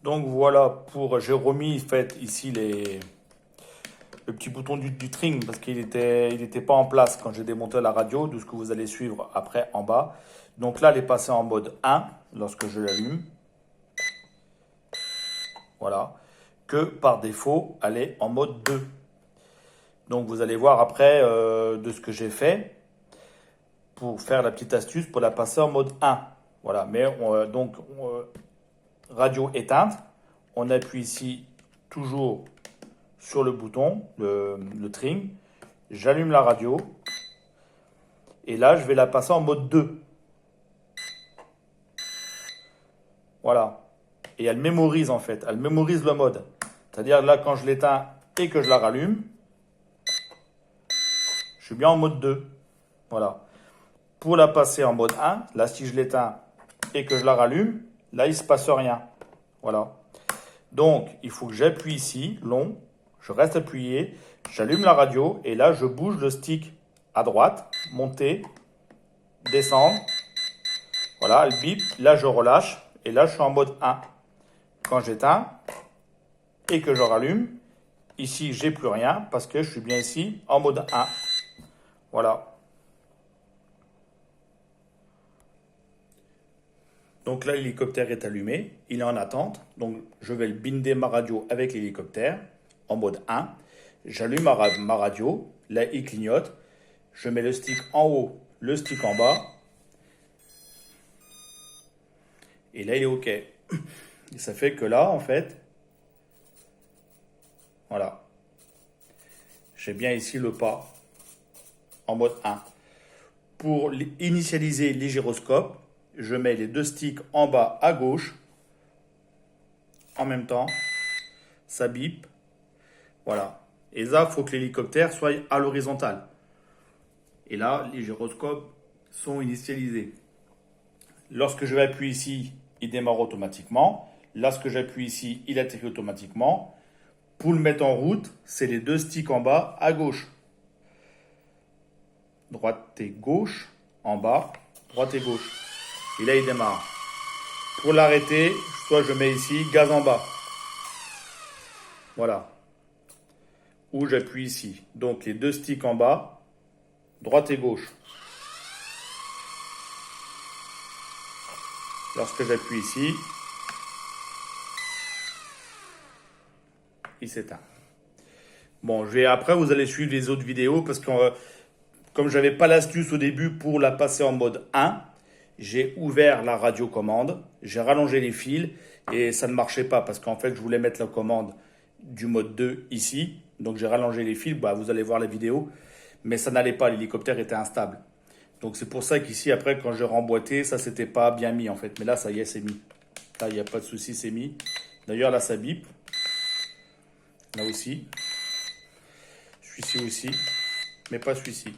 Donc voilà, j'ai remis fait ici le petit bouton du trim parce il était pas en place quand j'ai démonté la radio, de ce que vous allez suivre après en bas. Donc là, elle est passée en mode 1 lorsque je l'allume. Voilà. Que par défaut, elle est en mode 2. Donc vous allez voir après de ce que j'ai fait pour faire la petite astuce pour la passer en mode 1. Voilà. Mais radio éteinte. On appuie ici toujours sur le bouton, le trim. J'allume la radio. Et là, je vais la passer en mode 2. Voilà. Et elle mémorise en fait. Elle mémorise le mode. C'est-à-dire là, quand je l'éteins et que je la rallume, je suis bien en mode 2. Voilà. Pour la passer en mode 1, là, si je l'éteins et que je la rallume, là, il ne se passe rien. Voilà. Donc, il faut que j'appuie ici, long, je reste appuyé, j'allume la radio et là, je bouge le stick à droite, monter, descendre. Voilà, elle bip, là, je relâche et là, je suis en mode 1. Quand j'éteins et que je rallume, ici, j'ai plus rien parce que je suis bien ici en mode 1. Voilà. Donc là, l'hélicoptère est allumé, il est en attente. Donc je vais le binder ma radio avec l'hélicoptère en mode 1. J'allume ma radio, là il clignote. Je mets le stick en haut, le stick en bas. Et là, il est OK. Et ça fait que là, en fait, voilà. J'ai bien ici le pas en mode 1. Pour initialiser les gyroscopes, je mets les deux sticks en bas à gauche. En même temps, ça bip. Voilà. Et là, il faut que l'hélicoptère soit à l'horizontale. Et là, les gyroscopes sont initialisés. Lorsque je vais appuyer ici, il démarre automatiquement. Lorsque j'appuie ici, il atterrit automatiquement. Pour le mettre en route, c'est les deux sticks en bas à gauche. Droite et gauche, en bas, droite et gauche. Et là, il démarre. Pour l'arrêter, soit je mets ici, gaz en bas. Voilà. Ou j'appuie ici. Donc, les deux sticks en bas, droite et gauche. Lorsque j'appuie ici, il s'éteint. Bon, après, vous allez suivre les autres vidéos parce que comme je n'avais pas l'astuce au début pour la passer en mode 1, j'ai ouvert la radiocommande, j'ai rallongé les fils et ça ne marchait pas parce qu'en fait, je voulais mettre la commande du mode 2 ici. Donc, j'ai rallongé les fils, vous allez voir la vidéo, mais ça n'allait pas, l'hélicoptère était instable. Donc, c'est pour ça qu'ici, après, quand j'ai remboîté, ça, c'était pas bien mis en fait. Mais là, ça y est, c'est mis. Là, il n'y a pas de souci, c'est mis. D'ailleurs, là, ça bip. Là aussi. Celui-ci aussi. Mais pas celui-ci.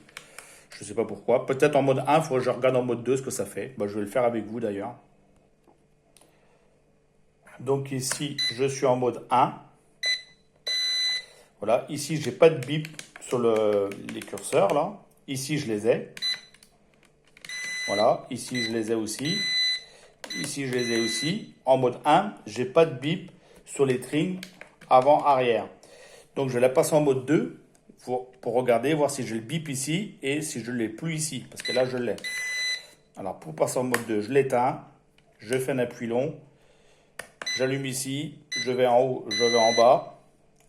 Je ne sais pas pourquoi. Peut-être en mode 1, il faut que je regarde en mode 2 ce que ça fait. Je vais le faire avec vous d'ailleurs. Donc ici, je suis en mode 1. Voilà. Ici, je n'ai pas de bip sur les curseurs là. Ici, je les ai. Voilà. Ici, je les ai aussi. Ici, je les ai aussi. En mode 1, je n'ai pas de bip sur les trims avant-arrière. Donc, je vais la passer en mode 2. Pour regarder, voir si je le bip ici et si je ne l'ai plus ici. Parce que là, je l'ai. Alors, pour passer en mode 2, je l'éteins. Je fais un appui long. J'allume ici. Je vais en haut, je vais en bas.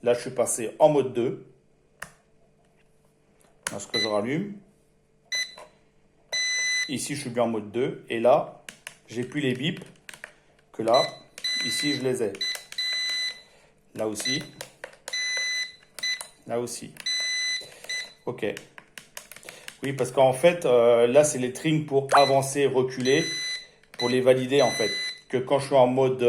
Là, je suis passé en mode 2. Lorsque je rallume. Ici, je suis bien en mode 2. Et là, j'ai plus les bips. Que là, ici, je les ai. Là aussi. Là aussi. Ok. Oui, parce qu'en fait, là, c'est les trims pour avancer, reculer, pour les valider, en fait. Que quand je suis en mode 2,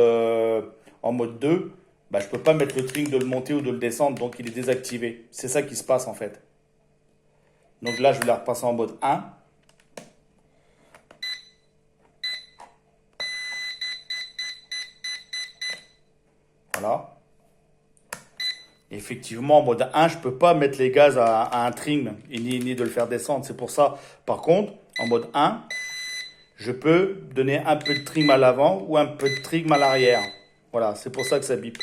je ne peux pas mettre le trim de le monter ou de le descendre, donc il est désactivé. C'est ça qui se passe, en fait. Donc là, je vais la repasser en mode 1. Voilà. Effectivement, en mode 1, je ne peux pas mettre les gaz à un trim ni de le faire descendre. C'est pour ça, par contre, en mode 1, je peux donner un peu de trim à l'avant ou un peu de trim à l'arrière. Voilà, c'est pour ça que ça bip.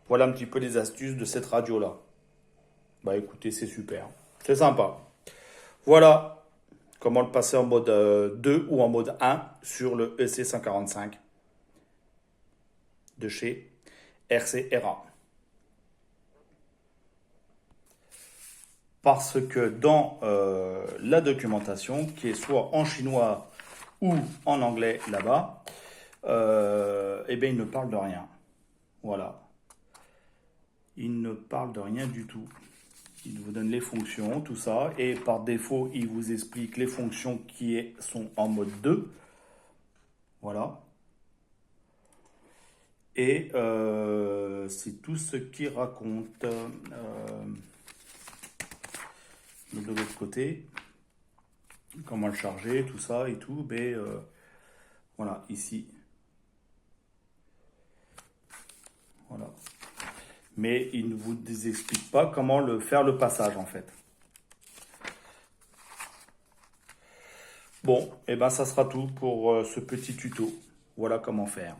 Voilà un petit peu les astuces de cette radio-là. Bah écoutez, c'est super. C'est sympa. Voilà comment le passer en mode 2 ou en mode 1 sur le EC145 de chez RCRA. Parce que dans la documentation, qui est soit en chinois ou en anglais là-bas, eh bien, il ne parle de rien. Voilà. Il ne parle de rien du tout. Il vous donne les fonctions, tout ça, et par défaut, il vous explique les fonctions qui sont en mode 2. Voilà. Et c'est tout ce qu'il raconte. De l'autre côté, comment le charger, tout ça et tout, mais voilà, ici. Voilà. Mais il ne vous explique pas comment faire le passage en fait. Bon, et ben ça sera tout pour ce petit tuto. Voilà comment faire.